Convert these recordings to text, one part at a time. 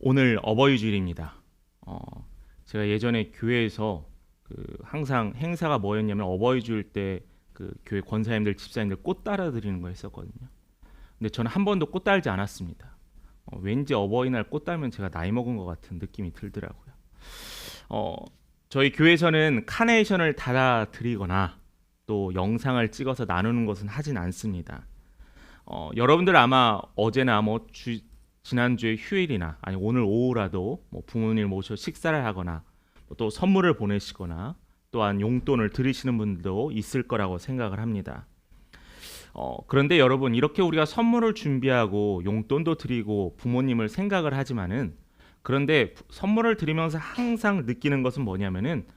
오늘 어버이 주일입니다. 제가 예전에 교회에서 항상 행사가 뭐였냐면 어버이 주일 때 교회 권사님들, 집사님들 꽃 따라 드리는 거 했었거든요. 근데 저는 한 번도 꽃 달지 않았습니다. 왠지 어버이날 꽃 달면 제가 나이 먹은 것 같은 느낌이 들더라고요. 어, 저희 교회에서는 카네이션을 달아 드리거나 또 영상을 찍어서 나누는 것은 하진 않습니다. 여러분들 아마 어제나 지난주에 휴일이나 아니 오늘 오후라도 부모님을 모셔 식사를 하거나 또 선물을 보내시거나 또한 용돈을 드리시는 분들도 있을 거라고 생각을 합니다. 그런데 여러분, 이렇게 우리가 선물을 준비하고 용돈도 드리고 부모님을 생각을 하지만은, 그런데 선물을 드리면서 항상 느끼는 것은 뭐냐면은,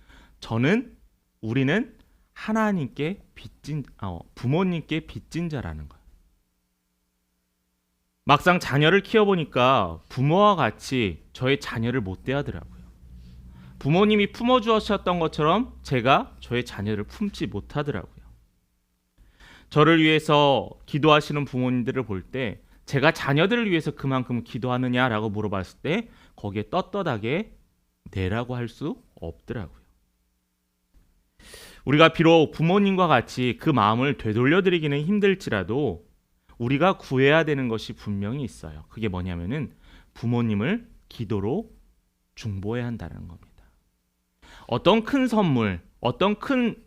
우리는 하나님께 부모님께 빚진 자라는 거예요. 막상 자녀를 키워보니까 부모와 같이 저의 자녀를 못 대하더라고요. 부모님이 품어주셨던 것처럼 제가 저의 자녀를 품지 못하더라고요. 저를 위해서 기도하시는 부모님들을 볼 때 제가 자녀들을 위해서 그만큼 기도하느냐라고 물어봤을 때 거기에 떳떳하게 네라고 할 수 없더라고요. 우리가 비록 부모님과 같이 그 마음을 되돌려드리기는 힘들지라도 우리가 구해야 되는 것이 분명히 있어요. 그게 뭐냐면은 부모님을 기도로 중보해야 한다는 겁니다. 어떤 큰 선물, 어떤 큰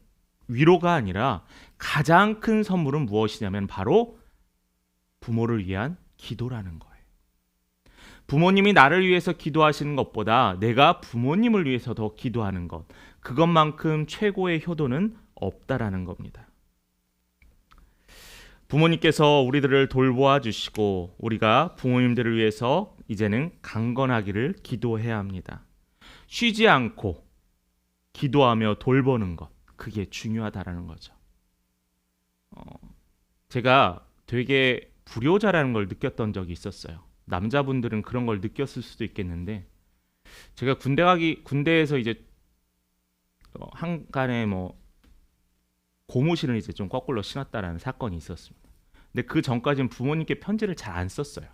위로가 아니라 가장 큰 선물은 무엇이냐면 바로 부모를 위한 기도라는 거예요. 부모님이 나를 위해서 기도하시는 것보다 내가 부모님을 위해서 더 기도하는 것, 그것만큼 최고의 효도는 없다라는 겁니다. 부모님께서 우리들을 돌보아 주시고 우리가 부모님들을 위해서 이제는 강건하기를 기도해야 합니다. 쉬지 않고 기도하며 돌보는 것, 그게 중요하다라는 거죠. 제가 되게 불효자라는 걸 느꼈던 적이 있었어요. 남자분들은 그런 걸 느꼈을 수도 있겠는데, 제가 군대에서 이제 한간에 고무신을 이제 좀 거꾸로 신었다라는 사건이 있었습니다. 근데 그 전까지는 부모님께 편지를 잘 안 썼어요.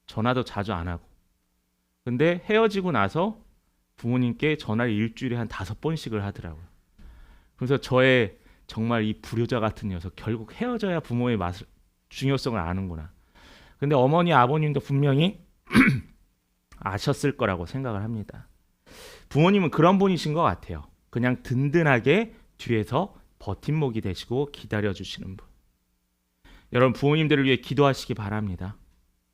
전화도 자주 안 하고. 근데 헤어지고 나서 부모님께 전화를 일주일에 한 5번씩을 하더라고요. 그래서 저의 정말 이 불효자 같은 녀석, 결국 헤어져야 부모의 중요성을 아는구나. 근데 어머니 아버님도 분명히 아셨을 거라고 생각을 합니다. 부모님은 그런 분이신 것 같아요. 그냥 든든하게 뒤에서 버팀목이 되시고 기다려주시는 분. 여러분, 부모님들을 위해 기도하시기 바랍니다.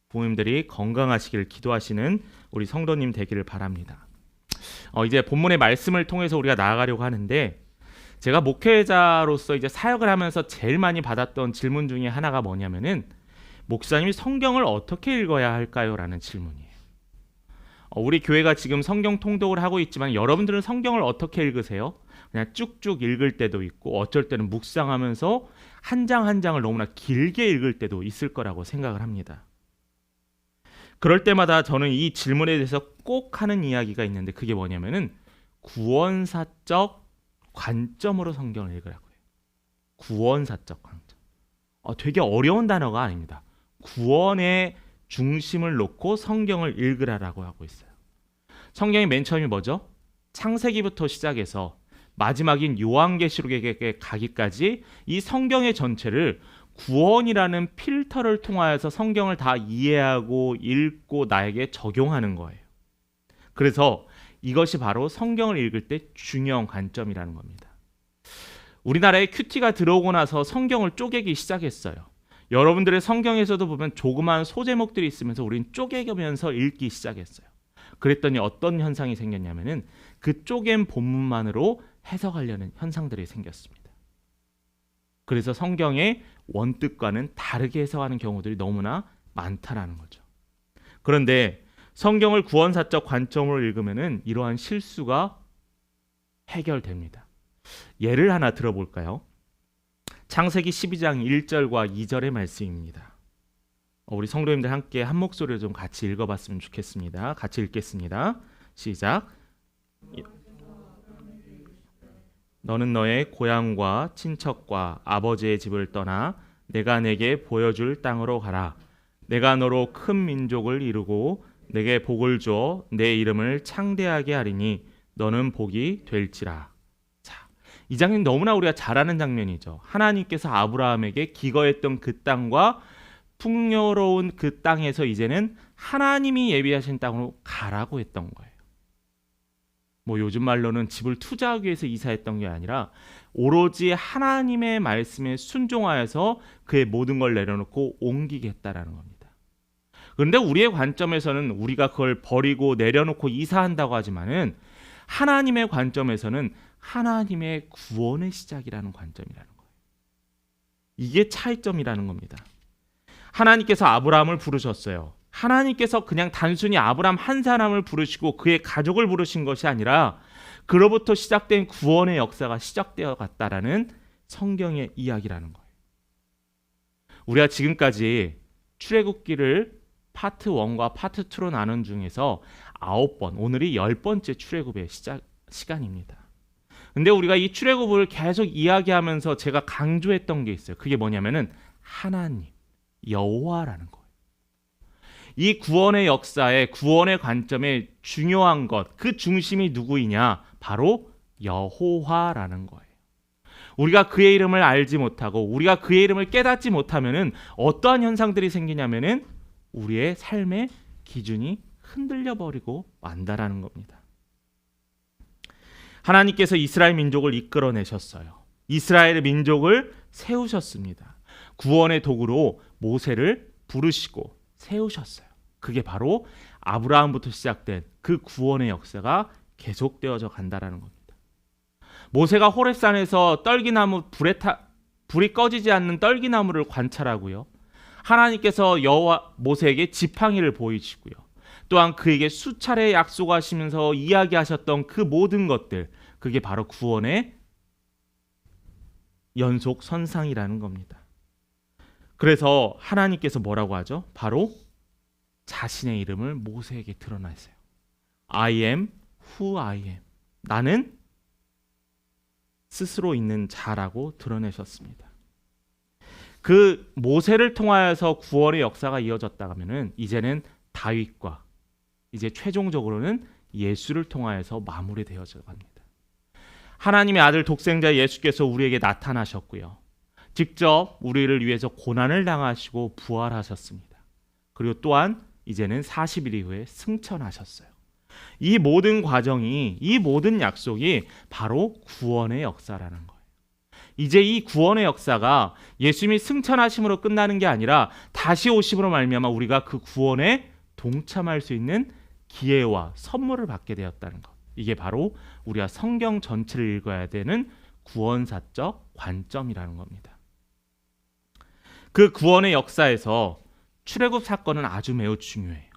부모님들이 건강하시길 기도하시는 우리 성도님 되기를 바랍니다. 이제 본문의 말씀을 통해서 우리가 나아가려고 하는데, 제가 목회자로서 이제 사역을 하면서 제일 많이 받았던 질문 중에 하나가 뭐냐면은, 목사님이 성경을 어떻게 읽어야 할까요? 라는 질문이에요. 우리 교회가 지금 성경 통독을 하고 있지만 여러분들은 성경을 어떻게 읽으세요? 그냥 쭉쭉 읽을 때도 있고, 어쩔 때는 묵상하면서 한 장 한 장을 너무나 길게 읽을 때도 있을 거라고 생각을 합니다. 그럴 때마다 저는 이 질문에 대해서 꼭 하는 이야기가 있는데, 그게 뭐냐면은 구원사적 관점으로 성경을 읽으라고 해요. 구원사적 관점. 되게 어려운 단어가 아닙니다. 구원의 중심을 놓고 성경을 읽으라라고 하고 있어요. 성경의 맨 처음이 뭐죠? 창세기부터 시작해서 마지막인 요한계시록에 가기까지 이 성경의 전체를 구원이라는 필터를 통하여서 성경을 다 이해하고 읽고 나에게 적용하는 거예요. 그래서 이것이 바로 성경을 읽을 때 중요한 관점이라는 겁니다. 우리나라에 큐티가 들어오고 나서 성경을 쪼개기 시작했어요. 여러분들의 성경에서도 보면 조그마한 소제목들이 있으면서 우린 쪼개면서 읽기 시작했어요. 그랬더니 어떤 현상이 생겼냐면은 그 쪼갠 본문만으로 해석하려는 현상들이 생겼습니다. 그래서 성경의 원뜻과는 다르게 해석하는 경우들이 너무나 많다라는 거죠. 그런데 성경을 구원사적 관점으로 읽으면은 이러한 실수가 해결됩니다. 예를 하나 들어볼까요? 창세기 12장 1절과 2절의 말씀입니다. 우리 성도님들 함께 한 목소리로 좀 같이 읽어봤으면 좋겠습니다. 같이 읽겠습니다. 시작. 너는 너의 고향과 친척과 아버지의 집을 떠나 내가 내게 보여줄 땅으로 가라. 내가 너로 큰 민족을 이루고 내게 복을 주어 내 이름을 창대하게 하리니 너는 복이 될지라. 자, 이 장면 너무나 우리가 잘 아는 장면이죠. 하나님께서 아브라함에게 기거했던 그 땅과 풍요로운 그 땅에서 이제는 하나님이 예비하신 땅으로 가라고 했던 거예요. 뭐 요즘 말로는 집을 투자하기 위해서 이사했던 게 아니라 오로지 하나님의 말씀에 순종하여서 그의 모든 걸 내려놓고 옮기겠다라는 겁니다. 그런데 우리의 관점에서는 우리가 그걸 버리고 내려놓고 이사한다고 하지만은 하나님의 관점에서는 하나님의 구원의 시작이라는 관점이라는 거예요. 이게 차이점이라는 겁니다. 하나님께서 아브라함을 부르셨어요. 하나님께서 그냥 단순히 아브라함 한 사람을 부르시고 그의 가족을 부르신 것이 아니라 그로부터 시작된 구원의 역사가 시작되어 갔다라는 성경의 이야기라는 거예요. 우리가 지금까지 출애굽기를 파트 1과 파트 2로 나눈 중에서 9번, 오늘이 10번째 출애굽의 시간입니다. 근데 우리가 이 출애굽을 계속 이야기하면서 제가 강조했던 게 있어요. 그게 뭐냐면은 하나님, 여호와라는 거예요. 이 구원의 역사에 구원의 관점에 중요한 것, 그 중심이 누구이냐? 바로 여호와라는 거예요. 우리가 그의 이름을 알지 못하고 우리가 그의 이름을 깨닫지 못하면은 어떠한 현상들이 생기냐면은 우리의 삶의 기준이 흔들려 버리고 만다라는 겁니다. 하나님께서 이스라엘 민족을 이끌어내셨어요. 이스라엘 민족을 세우셨습니다. 구원의 도구로 모세를 부르시고 세우셨어요. 그게 바로 아브라함부터 시작된 그 구원의 역사가 계속되어져 간다라는 겁니다. 모세가 호렙산에서 떨기나무 불이 꺼지지 않는 떨기나무를 관찰하고요. 하나님께서 모세에게 지팡이를 보이시고요. 또한 그에게 수차례 약속하시면서 이야기하셨던 그 모든 것들, 그게 바로 구원의 연속 선상이라는 겁니다. 그래서 하나님께서 뭐라고 하죠? 바로 자신의 이름을 모세에게 드러내세요. I am who I am. 나는 스스로 있는 자라고 드러내셨습니다. 그 모세를 통하여서 구원의 역사가 이어졌다면은 이제는 다윗과 이제 최종적으로는 예수를 통하여서 마무리되어져 갑니다. 하나님의 아들 독생자 예수께서 우리에게 나타나셨고요. 직접 우리를 위해서 고난을 당하시고 부활하셨습니다. 그리고 또한 이제는 40일 이후에 승천하셨어요. 이 모든 과정이, 이 모든 약속이 바로 구원의 역사라는 거예요. 이제 이 구원의 역사가 예수님이 승천하심으로 끝나는 게 아니라 다시 오심으로 말미암아 우리가 그 구원에 동참할 수 있는 기회와 선물을 받게 되었다는 것. 이게 바로 우리가 성경 전체를 읽어야 되는 구원사적 관점이라는 겁니다. 그 구원의 역사에서 출애굽 사건은 아주 매우 중요해요.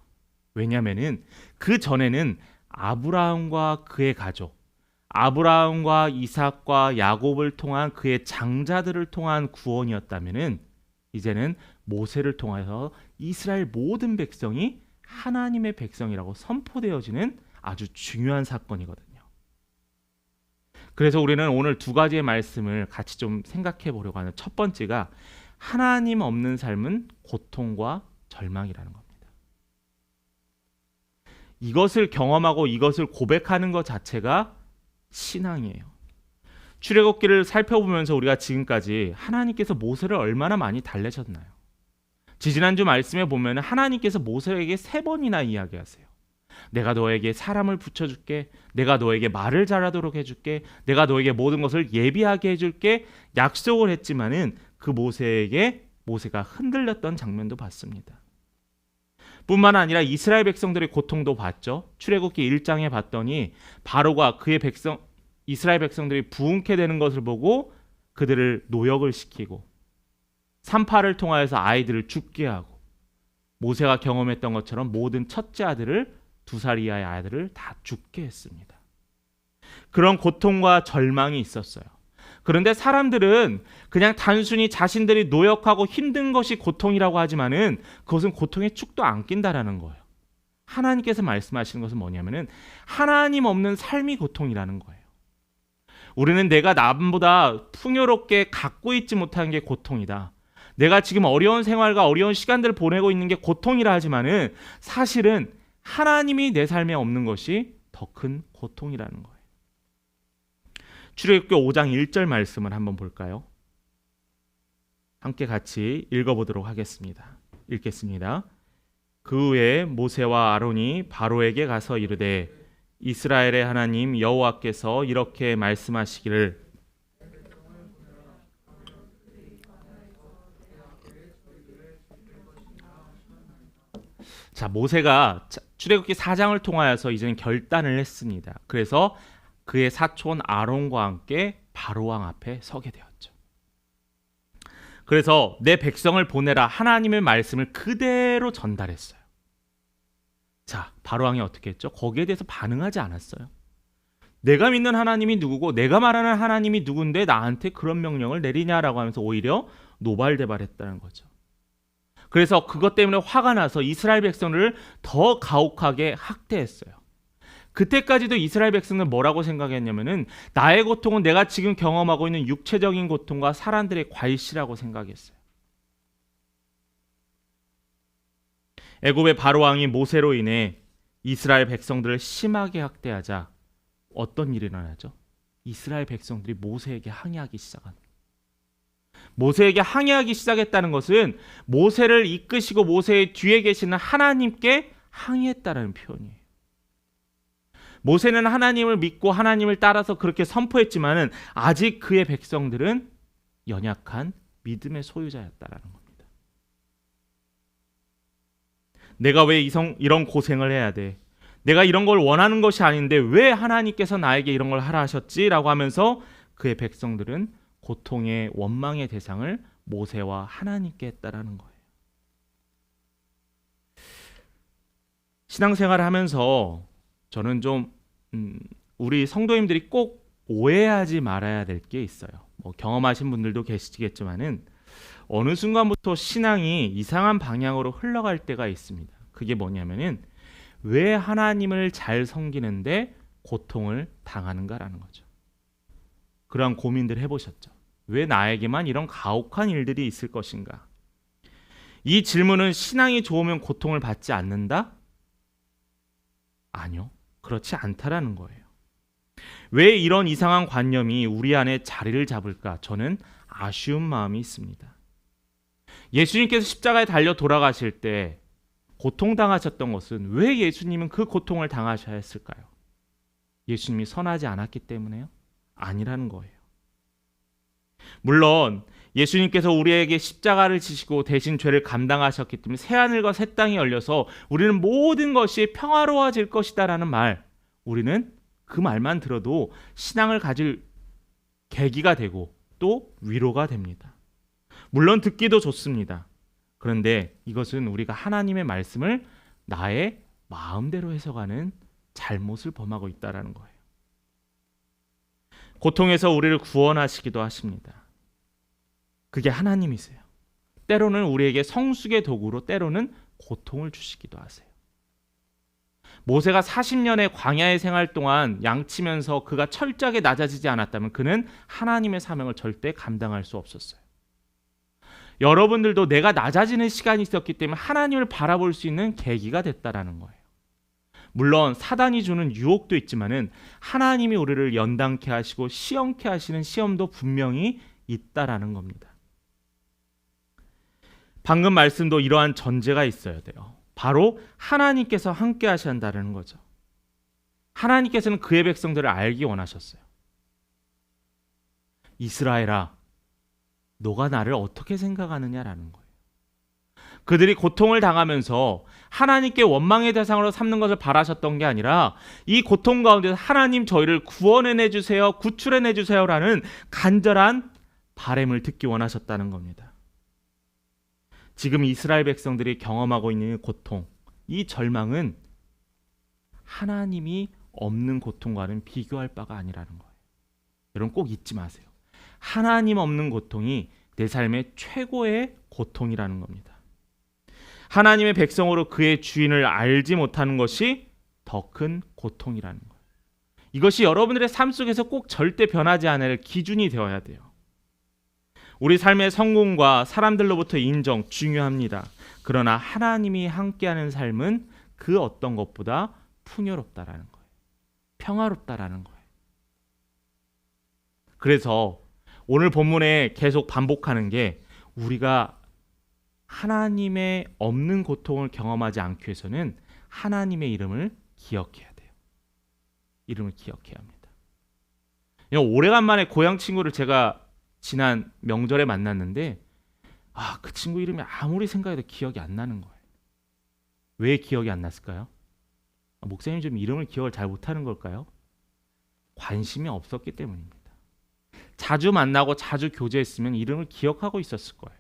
왜냐하면은 그 전에는 아브라함과 그의 가족, 아브라함과 이삭과 야곱을 통한 그의 장자들을 통한 구원이었다면은 이제는 모세를 통해서 이스라엘 모든 백성이 하나님의 백성이라고 선포되어지는 아주 중요한 사건이거든요. 그래서 우리는 오늘 두 가지의 말씀을 같이 좀 생각해 보려고 하는 첫 번째가 하나님 없는 삶은 고통과 절망이라는 겁니다. 이것을 경험하고 이것을 고백하는 것 자체가 신앙이에요. 출애굽기를 살펴보면서 우리가 지금까지 하나님께서 모세를 얼마나 많이 달래셨나요? 지지난주 말씀에 보면 하나님께서 모세에게 3번이나 이야기하세요. 내가 너에게 사람을 붙여줄게. 내가 너에게 말을 잘하도록 해줄게. 내가 너에게 모든 것을 예비하게 해줄게. 약속을 했지만은 그 모세가 흔들렸던 장면도 봤습니다. 뿐만 아니라 이스라엘 백성들의 고통도 봤죠. 출애굽기 1장에 봤더니 바로가 그의 이스라엘 백성들이 부흥케 되는 것을 보고 그들을 노역을 시키고 산파를 통하여서 아이들을 죽게 하고 모세가 경험했던 것처럼 모든 첫째 아들을 2살 이하의 아이들을 다 죽게 했습니다. 그런 고통과 절망이 있었어요. 그런데 사람들은 그냥 단순히 자신들이 노역하고 힘든 것이 고통이라고 하지만은 그것은 고통의 축도 안 낀다라는 거예요. 하나님께서 말씀하시는 것은 뭐냐면은 하나님 없는 삶이 고통이라는 거예요. 우리는 내가 남보다 풍요롭게 갖고 있지 못하는 게 고통이다. 내가 지금 어려운 생활과 어려운 시간들을 보내고 있는 게 고통이라 하지만은 사실은 하나님이 내 삶에 없는 것이 더 큰 고통이라는 거예요. 출애굽기 5장 1절 말씀을 한번 볼까요? 함께 같이 읽어보도록 하겠습니다. 읽겠습니다. 그 후에 모세와 아론이 바로에게 가서 이르되 이스라엘의 하나님 여호와께서 이렇게 말씀하시기를 자, 모세가 출애굽기 4장을 통하여서 이제는 결단을 했습니다. 그래서 그의 사촌 아론과 함께 바로 왕 앞에 서게 되었죠. 그래서 내 백성을 보내라 하나님의 말씀을 그대로 전달했어요. 자, 바로 왕이 어떻게 했죠? 거기에 대해서 반응하지 않았어요. 내가 믿는 하나님이 누구고 내가 말하는 하나님이 누군데 나한테 그런 명령을 내리냐라고 하면서 오히려 노발대발했다는 거죠. 그래서 그것 때문에 화가 나서 이스라엘 백성을 더 가혹하게 학대했어요. 그때까지도 이스라엘 백성은 뭐라고 생각했냐면은 나의 고통은 내가 지금 경험하고 있는 육체적인 고통과 사람들의 과일시라고 생각했어요. 애굽의 바로 왕이 모세로 인해 이스라엘 백성들을 심하게 학대하자 어떤 일이 일어나죠? 이스라엘 백성들이 모세에게 항의하기 시작합니다. 모세에게 항의하기 시작했다는 것은 모세를 이끄시고 모세의 뒤에 계시는 하나님께 항의했다는 표현이에요. 모세는 하나님을 믿고 하나님을 따라서 그렇게 선포했지만은 아직 그의 백성들은 연약한 믿음의 소유자였다라는 겁니다. 내가 왜 이런 고생을 해야 돼? 내가 이런 걸 원하는 것이 아닌데 왜 하나님께서 나에게 이런 걸 하라 하셨지라고 하면서 그의 백성들은 고통의 원망의 대상을 모세와 하나님께 했다라는 거예요. 신앙생활을 하면서 저는 좀 우리 성도님들이 꼭 오해하지 말아야 될 게 있어요. 경험하신 분들도 계시겠지만은 어느 순간부터 신앙이 이상한 방향으로 흘러갈 때가 있습니다. 그게 뭐냐면은 왜 하나님을 잘 섬기는데 고통을 당하는가라는 거죠. 그런 고민들 해보셨죠? 왜 나에게만 이런 가혹한 일들이 있을 것인가? 이 질문은 신앙이 좋으면 고통을 받지 않는다? 아니요. 그렇지 않다라는 거예요. 왜 이런 이상한 관념이 우리 안에 자리를 잡을까? 저는 아쉬운 마음이 있습니다. 예수님께서 십자가에 달려 돌아가실 때 고통당하셨던 것은 왜 예수님은 그 고통을 당하셔야 했을까요? 예수님이 선하지 않았기 때문에요? 아니라는 거예요. 물론 예수님께서 우리에게 십자가를 지시고 대신 죄를 감당하셨기 때문에 새하늘과 새 땅이 열려서 우리는 모든 것이 평화로워질 것이다라는 말, 우리는 그 말만 들어도 신앙을 가질 계기가 되고 또 위로가 됩니다. 물론 듣기도 좋습니다. 그런데 이것은 우리가 하나님의 말씀을 나의 마음대로 해석하는 잘못을 범하고 있다는 거예요. 고통에서 우리를 구원하시기도 하십니다. 그게 하나님이세요. 때로는 우리에게 성숙의 도구로 때로는 고통을 주시기도 하세요. 모세가 40년의 광야의 생활 동안 양치면서 그가 철저하게 낮아지지 않았다면 그는 하나님의 사명을 절대 감당할 수 없었어요. 여러분들도 내가 낮아지는 시간이 있었기 때문에 하나님을 바라볼 수 있는 계기가 됐다라는 거예요. 물론 사단이 주는 유혹도 있지만은 하나님이 우리를 연단케 하시고 시험케 하시는 시험도 분명히 있다라는 겁니다. 방금 말씀도 이러한 전제가 있어야 돼요. 바로 하나님께서 함께 하신다는 거죠. 하나님께서는 그의 백성들을 알기 원하셨어요. 이스라엘아, 너가 나를 어떻게 생각하느냐라는 거예요. 그들이 고통을 당하면서 하나님께 원망의 대상으로 삼는 것을 바라셨던 게 아니라 이 고통 가운데서 하나님 저희를 구원해내 주세요, 구출해내 주세요라는 간절한 바람을 듣기 원하셨다는 겁니다. 지금 이스라엘 백성들이 경험하고 있는 고통, 이 절망은 하나님이 없는 고통과는 비교할 바가 아니라는 거예요. 여러분 꼭 잊지 마세요. 하나님 없는 고통이 내 삶의 최고의 고통이라는 겁니다. 하나님의 백성으로 그의 주인을 알지 못하는 것이 더 큰 고통이라는 거예요. 이것이 여러분들의 삶 속에서 꼭 절대 변하지 않아야 할 기준이 되어야 돼요. 우리 삶의 성공과 사람들로부터 인정 중요합니다. 그러나 하나님이 함께하는 삶은 그 어떤 것보다 풍요롭다라는 거예요. 평화롭다라는 거예요. 그래서 오늘 본문에 계속 반복하는 게 우리가 하나님의 없는 고통을 경험하지 않기 위해서는 하나님의 이름을 기억해야 돼요. 이름을 기억해야 합니다. 오래간만에 고향 친구를 제가 지난 명절에 만났는데 그 친구 이름이 아무리 생각해도 기억이 안 나는 거예요. 왜 기억이 안 났을까요? 목사님 좀 이름을 기억을 잘 못하는 걸까요? 관심이 없었기 때문입니다. 자주 만나고 자주 교제했으면 이름을 기억하고 있었을 거예요.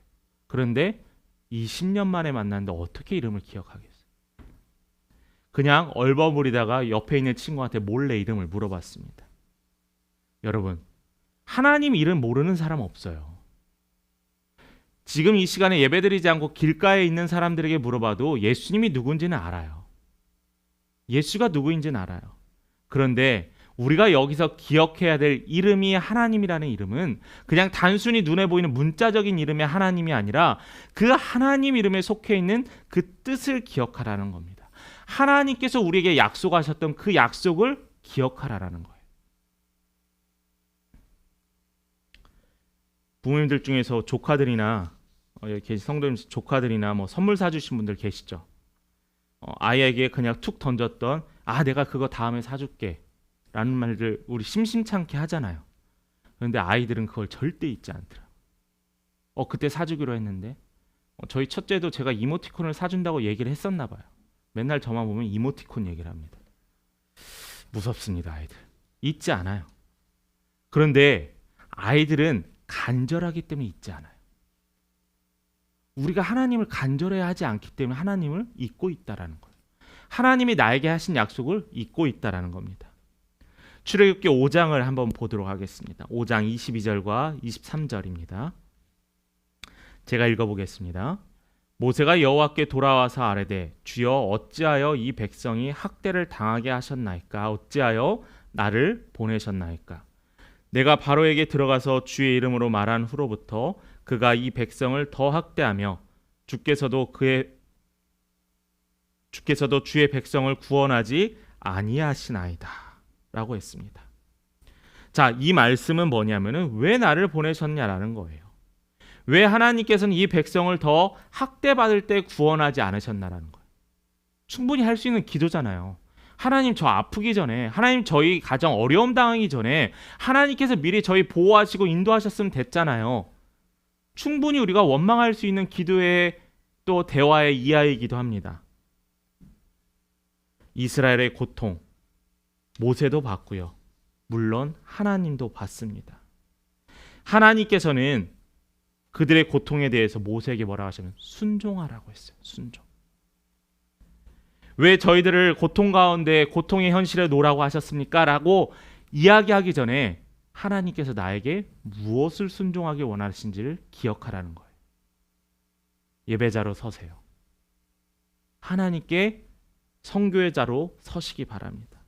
그런데 20년 만에 만났는데 어떻게 이름을 기억하겠어요? 그냥 얼버무리다가 옆에 있는 친구한테 몰래 이름을 물어봤습니다. 여러분, 하나님 이름 모르는 사람 없어요. 지금 이 시간에 예배드리지 않고 길가에 있는 사람들에게 물어봐도 예수님이 누군지는 알아요. 예수가 누구인지는 알아요. 그런데 우리가 여기서 기억해야 될 이름이 하나님이라는 이름은 그냥 단순히 눈에 보이는 문자적인 이름의 하나님이 아니라 그 하나님 이름에 속해 있는 그 뜻을 기억하라는 겁니다. 하나님께서 우리에게 약속하셨던 그 약속을 기억하라는 거예요. 부모님들 중에서 조카들이나 여기 성도님 조카들이나 선물 사주신 분들 계시죠? 아이에게 그냥 툭 던졌던 내가 그거 다음에 사줄게 라는 말들 우리 심심찮게 하잖아요. 그런데 아이들은 그걸 절대 잊지 않더라. 그때 사주기로 했는데 저희 첫째도 제가 이모티콘을 사준다고 얘기를 했었나 봐요. 맨날 저만 보면 이모티콘 얘기를 합니다. 무섭습니다. 아이들 잊지 않아요. 그런데 아이들은 간절하기 때문에 잊지 않아요. 우리가 하나님을 간절해야 하지 않기 때문에 하나님을 잊고 있다라는 거예요. 하나님이 나에게 하신 약속을 잊고 있다라는 겁니다. 출애굽기 5장을 한번 보도록 하겠습니다. 5장 22절과 23절입니다. 제가 읽어보겠습니다. 모세가 여호와께 돌아와서 아뢰되 주여 어찌하여 이 백성이 학대를 당하게 하셨나이까? 어찌하여 나를 보내셨나이까? 내가 바로에게 들어가서 주의 이름으로 말한 후로부터 그가 이 백성을 더 학대하며 주께서도 주의 백성을 구원하지 아니하시나이다 라고 했습니다. 자, 이 말씀은 뭐냐면은 왜 나를 보내셨냐라는 거예요. 왜 하나님께서는 이 백성을 더 학대받을 때 구원하지 않으셨나라는 거예요. 충분히 할 수 있는 기도잖아요. 하나님 저 아프기 전에, 하나님 저희 가정 어려움 당하기 전에 하나님께서 미리 저희 보호하시고 인도하셨으면 됐잖아요. 충분히 우리가 원망할 수 있는 기도의 또 대화의 이하이기도 합니다. 이스라엘의 고통, 모세도 받고요. 물론 하나님도 받습니다. 하나님께서는 그들의 고통에 대해서 모세에게 뭐라고 하시면 순종하라고 했어요. 순종. 왜 저희들을 고통 가운데 고통의 현실에 놓으라고 하셨습니까? 라고 이야기하기 전에 하나님께서 나에게 무엇을 순종하기 원하신지를 기억하라는 거예요. 예배자로 서세요. 하나님께 선교의 자로 서시기 바랍니다.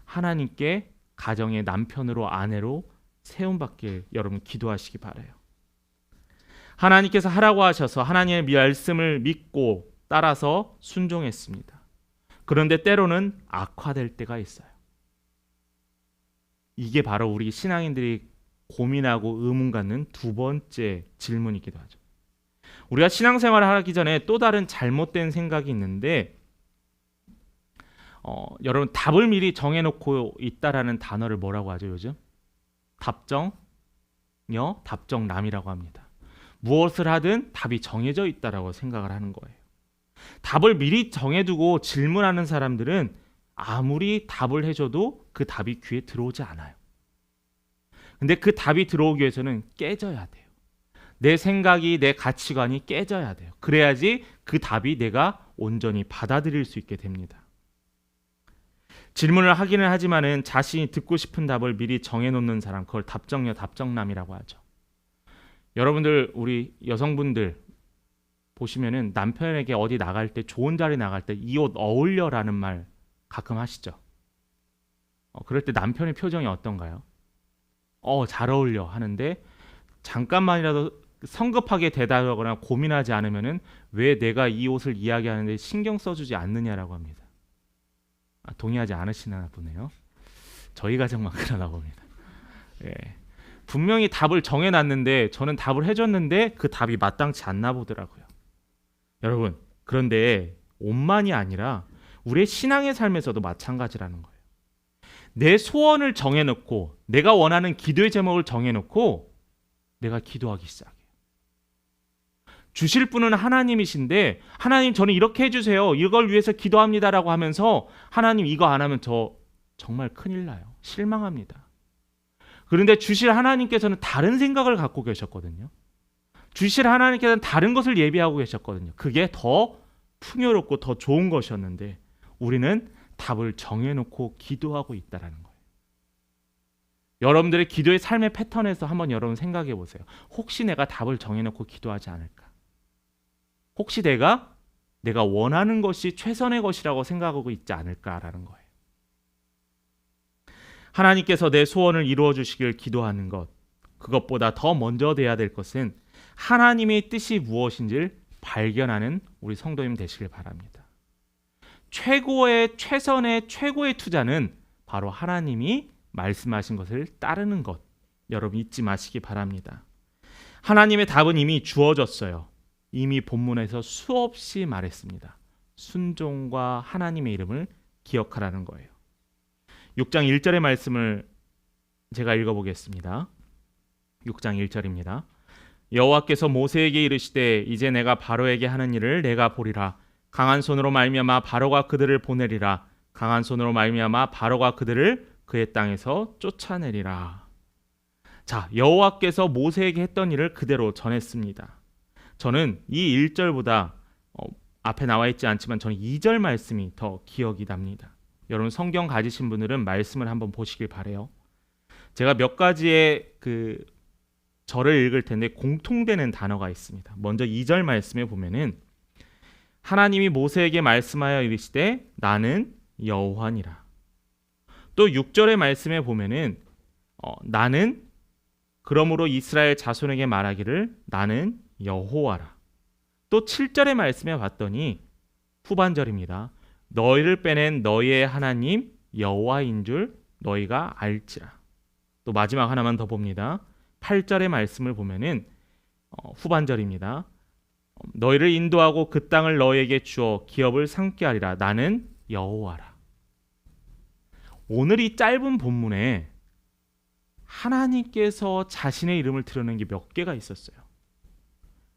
하나님께 가정의 남편으로 아내로 세움받길 여러분 기도하시기 바라요. 하나님께서 하라고 하셔서 하나님의 말씀을 믿고 따라서 순종했습니다. 그런데 때로는 악화될 때가 있어요. 이게 바로 우리 신앙인들이 고민하고 의문 갖는 두 번째 질문이기도 하죠. 우리가 신앙생활을 하기 전에 또 다른 잘못된 생각이 있는데 여러분 답을 미리 정해놓고 있다라는 단어를 뭐라고 하죠 요즘? 답정여, 답정남이라고 합니다. 무엇을 하든 답이 정해져 있다라고 생각을 하는 거예요. 답을 미리 정해두고 질문하는 사람들은 아무리 답을 해줘도 그 답이 귀에 들어오지 않아요. 근데 그 답이 들어오기 위해서는 깨져야 돼요. 내 생각이, 내 가치관이 깨져야 돼요. 그래야지 그 답이 내가 온전히 받아들일 수 있게 됩니다. 질문을 하기는 하지만은 자신이 듣고 싶은 답을 미리 정해놓는 사람, 그걸 답정여, 답정남이라고 하죠. 여러분들, 우리 여성분들 보시면은 남편에게 어디 나갈 때, 좋은 자리 나갈 때 이 옷 어울려라는 말 가끔 하시죠. 그럴 때 남편의 표정이 어떤가요? 잘 어울려 하는데 잠깐만이라도 성급하게 대답하거나 고민하지 않으면은 왜 내가 이 옷을 이야기하는데 신경 써주지 않느냐라고 합니다. 동의하지 않으시나 보네요. 저희 가정만 그러나 봅니다. 예. 분명히 답을 정해놨는데 저는 답을 해줬는데 그 답이 마땅치 않나 보더라고요. 여러분, 그런데 옷만이 아니라 우리의 신앙의 삶에서도 마찬가지라는 거예요. 내 소원을 정해놓고 내가 원하는 기도의 제목을 정해놓고 내가 기도하기 시작해요. 주실 분은 하나님이신데 하나님 저는 이렇게 해주세요. 이걸 위해서 기도합니다라고 하면서 하나님 이거 안 하면 저 정말 큰일 나요. 실망합니다. 그런데 주실 하나님께서는 다른 생각을 갖고 계셨거든요. 주실 하나님께서는 다른 것을 예비하고 계셨거든요. 그게 더 풍요롭고 더 좋은 것이었는데 우리는 답을 정해놓고 기도하고 있다는 거예요. 여러분들의 기도의 삶의 패턴에서 한번 여러분 생각해 보세요. 혹시 내가 답을 정해놓고 기도하지 않을까? 혹시 내가 원하는 것이 최선의 것이라고 생각하고 있지 않을까라는 거예요. 하나님께서 내 소원을 이루어 주시길 기도하는 것, 그것보다 더 먼저 돼야 될 것은 하나님의 뜻이 무엇인지를 발견하는 우리 성도님 되시길 바랍니다. 최선의 최고의 투자는 바로 하나님이 말씀하신 것을 따르는 것. 여러분 잊지 마시기 바랍니다. 하나님의 답은 이미 주어졌어요. 이미 본문에서 수없이 말했습니다. 순종과 하나님의 이름을 기억하라는 거예요. 6장 1절의 말씀을 제가 읽어보겠습니다. 6장 1절입니다. 여호와께서 모세에게 이르시되 이제 내가 바로에게 하는 일을 내가 보리라. 강한 손으로 말미암아 바로가 그들을 보내리라. 강한 손으로 말미암아 바로가 그들을 그의 땅에서 쫓아내리라. 자, 여호와께서 모세에게 했던 일을 그대로 전했습니다. 저는 이 1절보다 앞에 나와 있지 않지만 저는 2절 말씀이 더 기억이 납니다. 여러분 성경 가지신 분들은 말씀을 한번 보시길 바래요. 제가 몇 가지의 절을 읽을 텐데 공통되는 단어가 있습니다. 먼저 2절 말씀에 보면은 하나님이 모세에게 말씀하여 이르시되 나는 여호와니라. 또 6절의 말씀에 보면은 나는 그러므로 이스라엘 자손에게 말하기를 나는 여호와라. 또 7절의 말씀에 봤더니 후반절입니다. 너희를 빼낸 너희의 하나님 여호와인 줄 너희가 알지라. 또 마지막 하나만 더 봅니다. 8절의 말씀을 보면은 후반절입니다. 너희를 인도하고 그 땅을 너희에게 주어 기업을 삼게 하리라. 나는 여호와라. 오늘 이 짧은 본문에 하나님께서 자신의 이름을 드러낸 게 몇 개가 있었어요.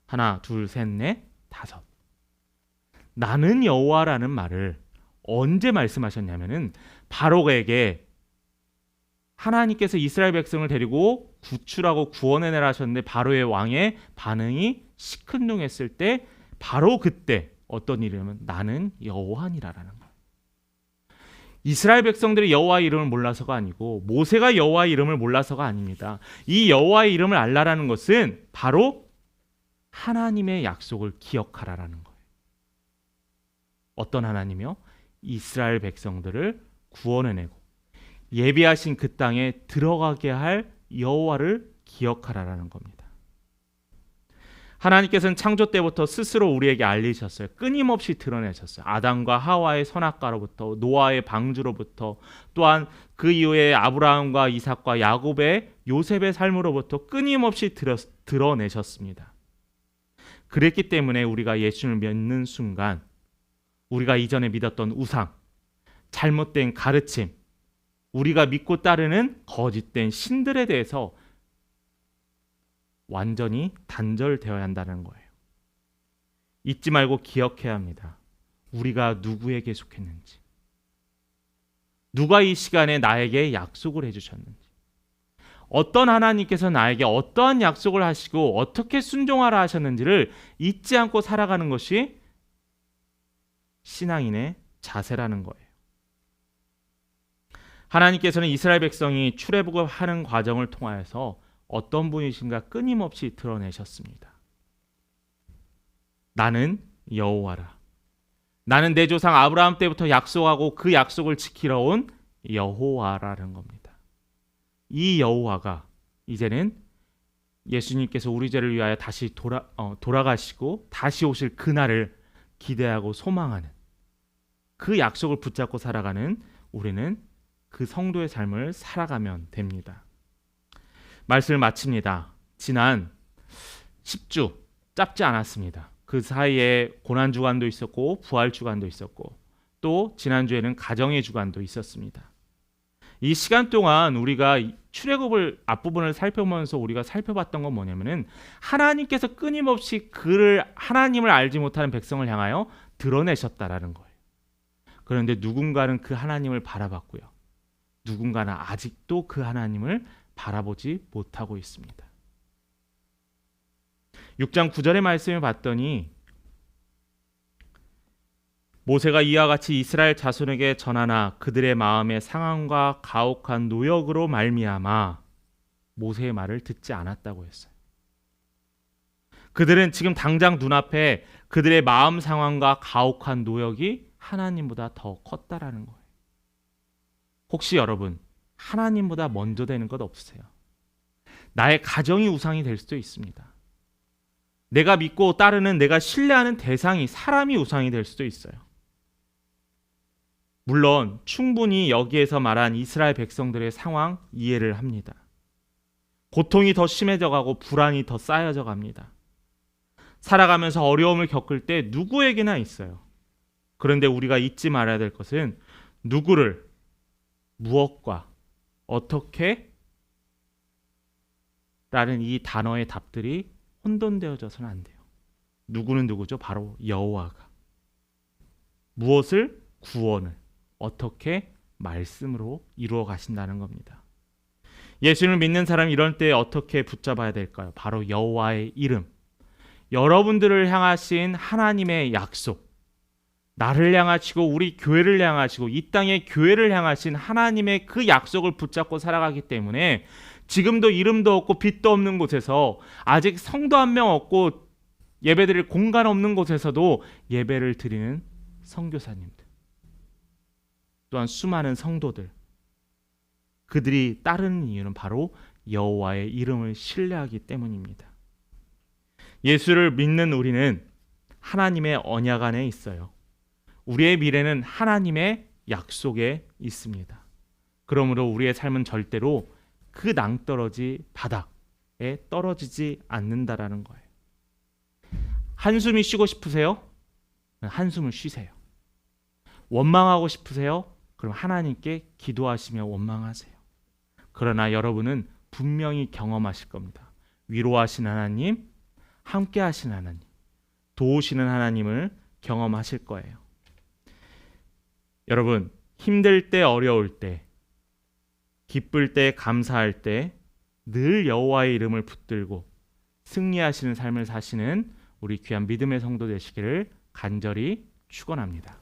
하나, 둘, 셋, 넷, 다섯. 나는 여호와라는 말을 언제 말씀하셨냐면은 바로에게 하나님께서 이스라엘 백성을 데리고 구출하고 구원해내라 하셨는데 바로의 왕의 반응이 시큰둥했을 때 바로 그때 어떤 일이냐면 나는 여호와니라라는 거예요. 이스라엘 백성들이 여호와의 이름을 몰라서가 아니고 모세가 여호와의 이름을 몰라서가 아닙니다. 이 여호와의 이름을 알라라는 것은 바로 하나님의 약속을 기억하라라는 거예요. 어떤 하나님이요? 이스라엘 백성들을 구원해내고 예비하신 그 땅에 들어가게 할 여호와를 기억하라라는 겁니다. 하나님께서는 창조 때부터 스스로 우리에게 알리셨어요. 끊임없이 드러내셨어요. 아담과 하와의 선악과로부터 노아의 방주로부터 또한 그 이후에 아브라함과 이삭과 야곱의 요셉의 삶으로부터 끊임없이 드러내셨습니다. 그랬기 때문에 우리가 예수를 믿는 순간 우리가 이전에 믿었던 우상, 잘못된 가르침, 우리가 믿고 따르는 거짓된 신들에 대해서 완전히 단절되어야 한다는 거예요. 잊지 말고 기억해야 합니다. 우리가 누구에게 속했는지, 누가 이 시간에 나에게 약속을 해주셨는지, 어떤 하나님께서 나에게 어떠한 약속을 하시고 어떻게 순종하라 하셨는지를 잊지 않고 살아가는 것이 신앙인의 자세라는 거예요. 하나님께서는 이스라엘 백성이 출애굽하는 과정을 통하여서 어떤 분이신가 끊임없이 드러내셨습니다. 나는 여호와라. 나는 내 조상 아브라함 때부터 약속하고 그 약속을 지키러 온 여호와라는 겁니다. 이 여호와가 이제는 예수님께서 우리 죄를 위하여 다시 돌아가시고 다시 오실 그날을 기대하고 소망하는 그 약속을 붙잡고 살아가는 우리는 그 성도의 삶을 살아가면 됩니다. 말씀을 마칩니다. 지난 10주 짧지 않았습니다. 그 사이에 고난주간도 있었고 부활주간도 있었고 또 지난주에는 가정의 주간도 있었습니다. 이 시간 동안 우리가 출애굽을 앞부분을 살펴보면서 우리가 살펴봤던 건 뭐냐면은 하나님께서 끊임없이 하나님을 알지 못하는 백성을 향하여 드러내셨다라는 거예요. 그런데 누군가는 그 하나님을 바라봤고요. 누군가는 아직도 그 하나님을 바라보지 못하고 있습니다. 6장 9절의 말씀을 봤더니 모세가 이와 같이 이스라엘 자손에게 전하나 그들의 마음의 상함과 가혹한 노역으로 말미암아 모세의 말을 듣지 않았다고 했어요. 그들은 지금 당장 눈앞에 그들의 마음 상황과 가혹한 노역이 하나님보다 더 컸다라는 거예요. 혹시 여러분 하나님보다 먼저 되는 것 없으세요? 나의 가정이 우상이 될 수도 있습니다. 내가 믿고 따르는 내가 신뢰하는 대상이 사람이 우상이 될 수도 있어요. 물론 충분히 여기에서 말한 이스라엘 백성들의 상황 이해를 합니다. 고통이 더 심해져 가고 불안이 더 쌓여져 갑니다. 살아가면서 어려움을 겪을 때 누구에게나 있어요. 그런데 우리가 잊지 말아야 될 것은 누구를, 무엇과, 어떻게 라는 이 단어의 답들이 혼돈되어져서는 안 돼요. 누구는 누구죠? 바로 여호와가. 무엇을? 구원을. 어떻게? 말씀으로 이루어 가신다는 겁니다. 예수님을 믿는 사람이 이럴 때 어떻게 붙잡아야 될까요? 바로 여호와의 이름. 여러분들을 향하신 하나님의 약속. 나를 향하시고 우리 교회를 향하시고 이 땅의 교회를 향하신 하나님의 그 약속을 붙잡고 살아가기 때문에 지금도 이름도 없고 빛도 없는 곳에서 아직 성도 한 명 없고 예배드릴 공간 없는 곳에서도 예배를 드리는 선교사님들 또한 수많은 성도들 그들이 따르는 이유는 바로 여호와의 이름을 신뢰하기 때문입니다. 예수를 믿는 우리는 하나님의 언약 안에 있어요. 우리의 미래는 하나님의 약속에 있습니다. 그러므로 우리의 삶은 절대로 그 낭떠러지 바닥에 떨어지지 않는다라는 거예요. 한숨이 쉬고 싶으세요? 한숨을 쉬세요. 원망하고 싶으세요? 그럼 하나님께 기도하시며 원망하세요. 그러나 여러분은 분명히 경험하실 겁니다. 위로하신 하나님, 함께 하신 하나님, 도우시는 하나님을 경험하실 거예요. 여러분, 힘들 때, 어려울 때, 기쁠 때, 감사할 때 늘 여호와의 이름을 붙들고 승리하시는 삶을 사시는 우리 귀한 믿음의 성도 되시기를 간절히 축원합니다.